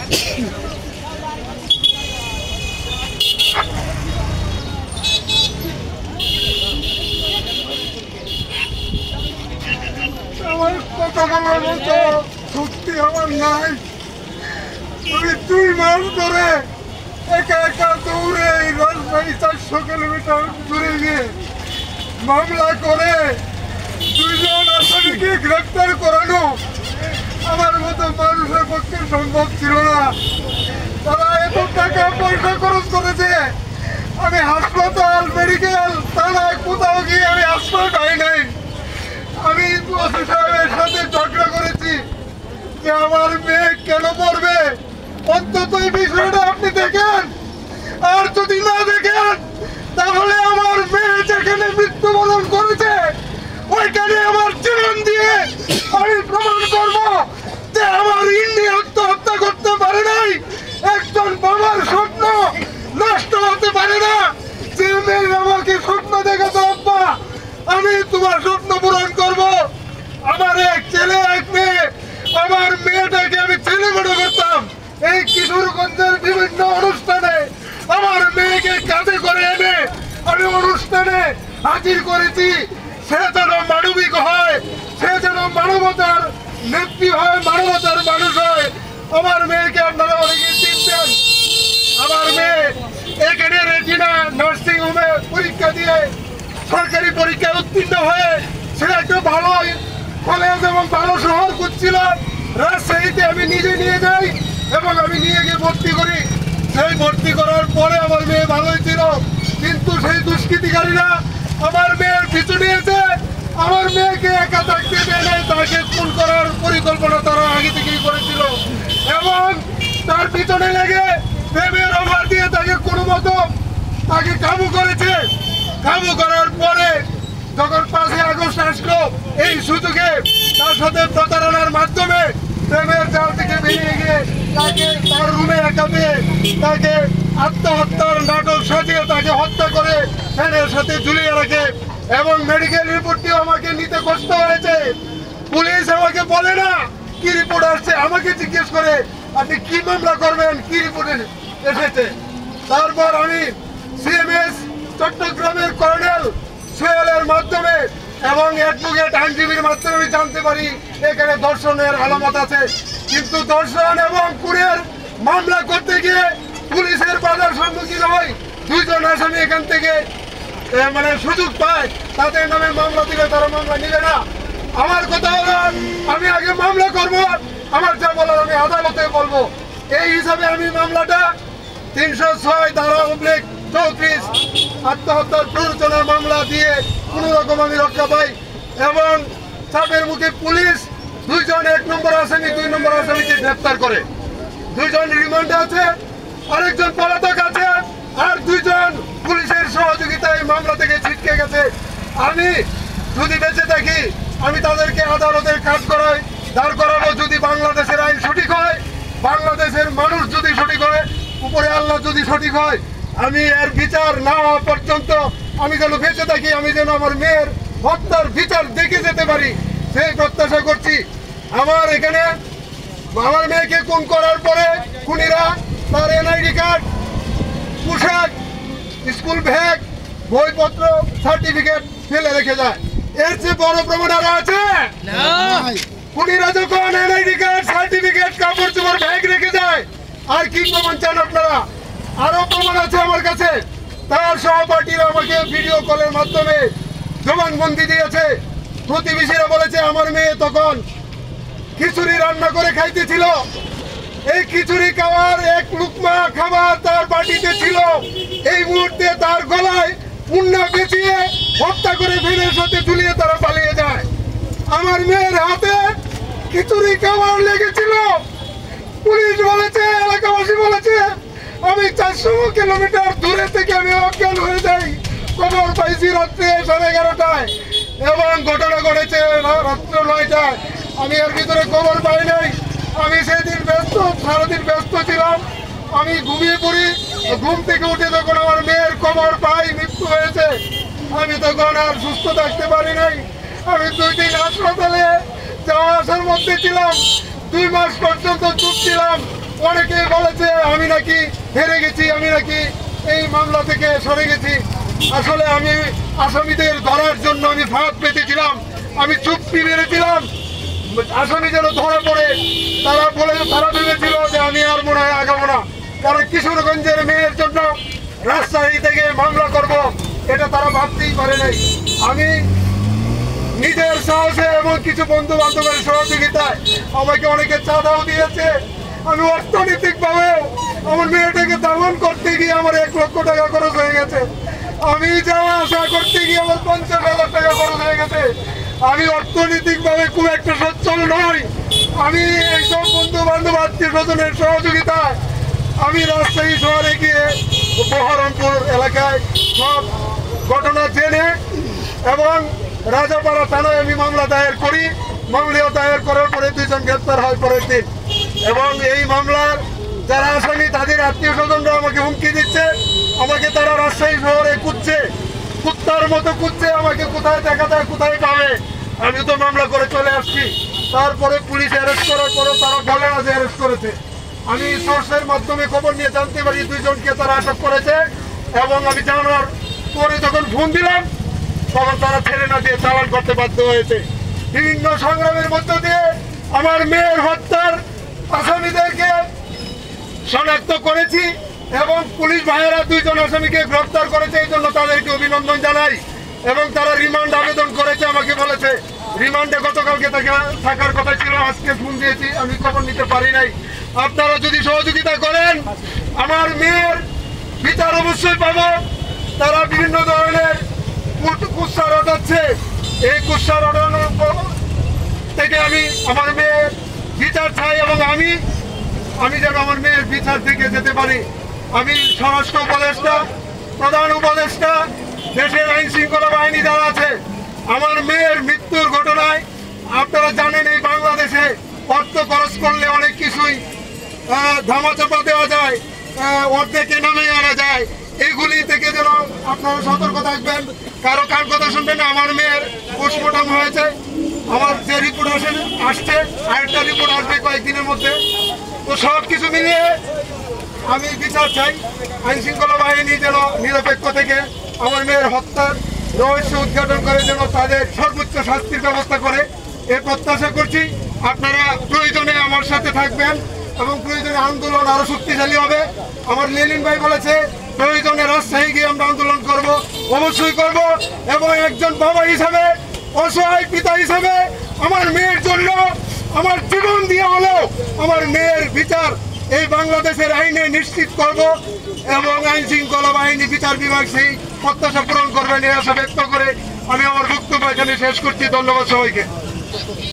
আমার কথা বলার মতো শক্তি আমার নাই। আমি 2 মাস ধরে একা একা দৌড়ে এই রাজবাড়ি 400 কিলোমিটার দূরে গিয়ে মামলা করে 2 জন আসামিকে গ্রেফতার করানো আমার মতো মানুষের পক্ষে সম্ভব ছিল না। তারা এত টাকা পয়সা খরচ করেছে, আমি হাসপাতাল মেডিকেল থানায় কোথাও গিয়ে আমি আশ্রয় পাই নাই। আমি ওসি সাহেবের সাথে ঝগড়া করেছি যে আমার মেয়ে কেন মরবে, অন্তত এই বিষয়টা আপনি দেখেন, আর যদি না দেখেন তাহলে আমার মেয়ে যেখানে মৃত্যুবরণ করেছে ওইখানে আমার জীবন দিয়ে আমি প্রমাণ করব যে আমার ইন্নি আত্মহত্যা করতে পারে নাই। একজন বাবার স্বপ্ন নষ্ট হতে পারে না। যে মেয়ে আমাকে স্বপ্ন দেখাতো, আব্বা আমি তোমার স্বপ্ন পূরণ করব, আমার এক ছেলে এক মেয়ে, আমার মেয়েটাকে আমি ছেলে মনে করতাম। এই কিশোরগঞ্জের বিভিন্ন অনুষ্ঠানে আমার মেয়েকে কাঁধে করে এনে আমি অনুষ্ঠানে হাজির করেছি। সে যেন মানবিক হয়, সে যেন মানবতার নেত্রী হয়, মানবতার মানুষ হয়। আমার মেয়েকে আপনারা অনেকে চিনতেন। আমার মেয়ে এখানে রেজিনা নার্সিং হোমে পরীক্ষা দিয়ে সরকারি পরীক্ষায় উত্তীর্ণ হয়ে সে একটা ভালো কলেজ এবং ভালো শহর খুঁজছিল। রাজশাহীতে আমি নিজে নিয়ে যাই এবং আমি নিয়ে গিয়ে ভর্তি করি। সেই ভর্তি করার পরে আমার মেয়ে ভালোই ছিল, কিন্তু সেই দুষ্কৃতিকারীরা আমার মেয়ের পিছু নিয়েছে। আমার মেয়েকে একা থাকতে দেয় নাই, তাকে খুন করার পরিকল্পনা তারা আগে থেকেই করেছিল এবং তার পিছনে লেগে প্রেমের অফার দিয়ে তাকে কোনো মতো তাকে কাবু করেছে। কাবু করার পরে যখন 5ই আগস্ট আসলো, এই সুযোগে তার সাথে প্রতারণার মাধ্যমে প্রেমের জাল থেকে বেরিয়ে গিয়ে তাকে তার রুমে একা পেয়ে তাকে আত্মহত্যার নাটক সাজিয়ে তাকে হত্যা করে ফ্যানের সাথে ঝুলিয়ে রাখে এবং মেডিকেল রিপোর্টটিও আমাকে নিতে কষ্ট হয়েছে। পুলিশ আমাকে বলে না কি রিপোর্ট আসছে, আমাকে জিজ্ঞেস করে আপনি কি মামলা করবেন, কি রিপোর্ট এসেছে। তারপর আমি সিএমএস চট্টগ্রামের কর্নেল সোহেলের মাধ্যমে এবং অ্যাডভোকেট আইনজীবীর মাধ্যমে আমি জানতে পারি এখানে ধর্ষণের আলামত আছে। কিন্তু ধর্ষণ এবং খুনের মামলা করতে গিয়ে পুলিশের বাধার সম্মুখীন হয়। 2 জন আসামি এখান থেকে মানে সুযোগ পায়, তাদের নামে মামলা দিলে তারা মামলা নিবে না। আমার কথা হলো আমি আগে মামলা করব, আমার যা বলার আমি আদালতে বলবো। এই হিসাবে আমি মামলাটা 306 ধারা 34 আত্মহত্যার প্ররোচনার মামলা দিয়ে কোনো রকম আমি রক্ষা পাই এবং চাপের মুখে পুলিশ 2 জন 1 নম্বর আসামি 2 নম্বর আসামিকে গ্রেফতার করে। 2 জন রিমান্ডে আছে, আরেকজন পলাতক আছে, আর 2 জন পুলিশের সহযোগিতায় মামলা থেকে ছিটকে গেছে। আমি যদি বেঁচে থাকি আমি তাদেরকে আদালতের কাজ করাই দাঁড় করাবো। যদি বাংলাদেশের আইন সঠিক হয়, বাংলাদেশের মানুষ যদি সঠিক হয়, উপরে আল্লাহ যদি সঠিক হয়, আমি এর বিচার না হওয়া পর্যন্ত আমি যেন বেঁচে থাকি, আমি যেন আমার মেয়ের হত্যার বিচার দেখে যেতে পারি সেই প্রত্যাশা করছি। আমার এখানে আমার মেয়েকে খুন করার পরে খুনিরা তার এনআইডি কার্ড, পোশাক, স্কুল ব্যাগ, বইপত্র, সার্টিফিকেট ফেলে রেখে যায়। এর চেয়ে বড় প্রমাণ আরো আছে? খুনিরা যখন এনআইডি কার্ড, সার্টিফিকেট, কাপড় চোপড়, ব্যাগ রেখে যায়, আর কি প্রমাণ চান আপনারা? আরো প্রমাণ আছে আমার কাছে। তার সহপাঠীরা আমাকে ভিডিও কলের মাধ্যমে জবানবন্দি দিয়েছে। প্রতিবেশীরা বলেছে আমার মেয়ে তখন খিচুড়ি রান্না করে খাইতেছিল, এই খিচুড়ি খাওয়ার 1 লুকমা খাবার তার বাটিতে ছিল। এই মুহূর্তে তার গলায় পুন্না পেঁচিয়ে হত্যা করে ফেনের সাথে ঝুলিয়ে তারা পালিয়ে যায়। আমার মেয়ের হাতে খিচুড়ি খাবার লেগেছিল। পুলিশ বলেছে, এলাকাবাসী বলেছে আমি 400 কিলোমিটার দূরে থেকে আমি অজ্ঞান হয়ে যাই। খবর পাইছি রাত্রে 11:30টায় এবং ঘটনা ঘটেছে রাত্র 9টায়। আমি এর ভিতরে খবর পাই নাই। আমি সেদিন ব্যস্ত, সারাদিন ব্যস্ত ছিলাম। আমি ঘুমিয়ে পড়ি। ঘুম থেকে উঠে যখন আমার মেয়ের খবর পাই মৃত্যু হয়েছে, আমি তখন আর সুস্থ থাকতে পারি নাই। আমি 2 দিন হাসপাতালে যাওয়া আসার মধ্যে ছিলাম। 2 মাস পর্যন্ত চুপ ছিলাম। অনেকে বলেছে আমি নাকি হেরে গেছি, আমি নাকি এই মামলা থেকে সরে গেছি। আসলে আমি আসামিদের ধরার জন্য আমি ফাঁদ পেতেছিলাম, আমি চুপটি মেরেছিলাম আসামি যেন ধরা পড়ে। তারা ভেবেছিল যে আমি আর মনে হয় আগাবো না, কারণ কিশোরগঞ্জের মেয়ের জন্য রাজশাহী থেকে মামলা করব এটা তারা ভাবতেই পারে নাই। আমি নিজের সাহসে এবং কিছু বন্ধু বান্ধবের সহযোগিতায় আমাকে অনেকে চাঁদাও দিয়েছে। আমি অর্থনৈতিক ভাবে আমার মেয়েটাকে দামন করতে গিয়ে আমার 1 লক্ষ টাকা খরচ হয়ে গেছে। আমি যাওয়া আসা করতে গিয়ে আমার 50,000 টাকা খরচ হয়ে গেছে। আমি অর্থনৈতিক ভাবে খুব একটা সচ্ছল নই। আমি এইসব বন্ধু বান্ধব আত্মীয় স্বজনের সহযোগিতায় আমি রাজশাহী শহরে গিয়ে বহরমপুর এলাকায় সব ঘটনা জেনে এবং রাজাপাড়া থানায় আমি মামলা দায়ের করি। মামলা দায়ের করার পরে 2 জন গ্রেপ্তার হয় পরের দিন। এবং এই মামলার যারা আসামি তাদের আত্মীয় স্বজনরা আমাকে হুমকি দিচ্ছে, আমাকে তারা রাজশাহী শহরে কুদছে, কুত্তার মতো কুদছে, আমাকে কোথায় দেখা যায় কোথায় পাবে। আমি তো মামলা করে চলে আসছি, তারপরে পুলিশ অ্যারেস্ট করার পরে তারা বলে না যে অ্যারেস্ট করেছে। আমি সোর্সের মাধ্যমে খবর নিয়ে জানতে পারি 2 জনকে তারা আটক করেছে। এবং আমি জানার পরে যখন ফোন দিলাম তখন তারা ছেড়ে না দিয়ে চালান করতে বাধ্য হয়েছে। বিভিন্ন সংগ্রামের মধ্য দিয়ে আমার মেয়ের হত্যার আসামিদেরকে শনাক্ত করেছি এবং পুলিশ ভাইয়েরা 2 জন আসামিকে গ্রেফতার করেছে, এই জন্য তাদেরকে অভিনন্দন জানাই। এবং তারা রিমান্ড আবেদন করেছে, আমাকে বলেছে রিমান্ডে গতকালকে থাকার কথা ছিল, আজকে ফোন দিয়েছি, আমি খবর নিতে পারি নাই। আপনারা যদি সহযোগিতা করেন আমার মেয়ের বিচার অবশ্যই পাবো। তারা বিভিন্ন ধরনের কুৎসা রটাচ্ছে, এই কুৎসা রটানোর থেকে আমি আমার মেয়ের বিচার চাই এবং আমি যেন আমার মেয়ের বিচার থেকে যেতে পারি। আমি স্বরাষ্ট্র উপদেষ্টা, প্রধান উপদেষ্টা, দেশের আইন শৃঙ্খলা বাহিনী যারা আছে, আমার মেয়ের মৃত্যুর ঘটনায় আপনারা জানেন এই বাংলাদেশে অর্থ খরচ করলে অনেক কিছুই ধামাচাপা দেওয়া যায়, অর্ধেকে নামে আনা যায়। এইগুলি থেকে যেন আপনারা সতর্ক থাকবেন, কারো কার কথা শুনবেন না। আমার মেয়ের পোস্টমর্টম হয়েছে, আমার যে রিপোর্ট আসছে আরেকটা রিপোর্ট আসবে কয়েকদিনের মধ্যে। তো সব কিছু মিলিয়ে আমি বিচার চাই, আইন শৃঙ্খলা বাহিনী যেন নিরপেক্ষ থেকে আমার মেয়ের হত্যার রহস্য উদ্ঘাটন করে যেন তাদের সর্বোচ্চ শাস্তির ব্যবস্থা করে এ প্রত্যাশা করছি। আপনারা প্রয়োজনে আমার সাথে থাকবেন এবং প্রয়োজনে আন্দোলন আরো শক্তিশালী হবে। আমার লেনিন ভাই বলেছে প্রয়োজনে রাজশাহী গিয়ে আমরা আন্দোলন করব, অবশ্যই করব। এবং একজন বাবা হিসাবে, অসহায় পিতা হিসাবে আমার মেয়ের জন্য আমার জীবন দিয়ে হলেও আমার মেয়ের বিচার এই বাংলাদেশের আইনে নিশ্চিত করব এবং আইন শৃঙ্খলা বাহিনী বিচার বিভাগ সেই প্রত্যাশা পূরণ করবেন এই আশা ব্যক্ত করে আমি আমার বক্তব্য এখানে শেষ করছি। ধন্যবাদ সবাইকে।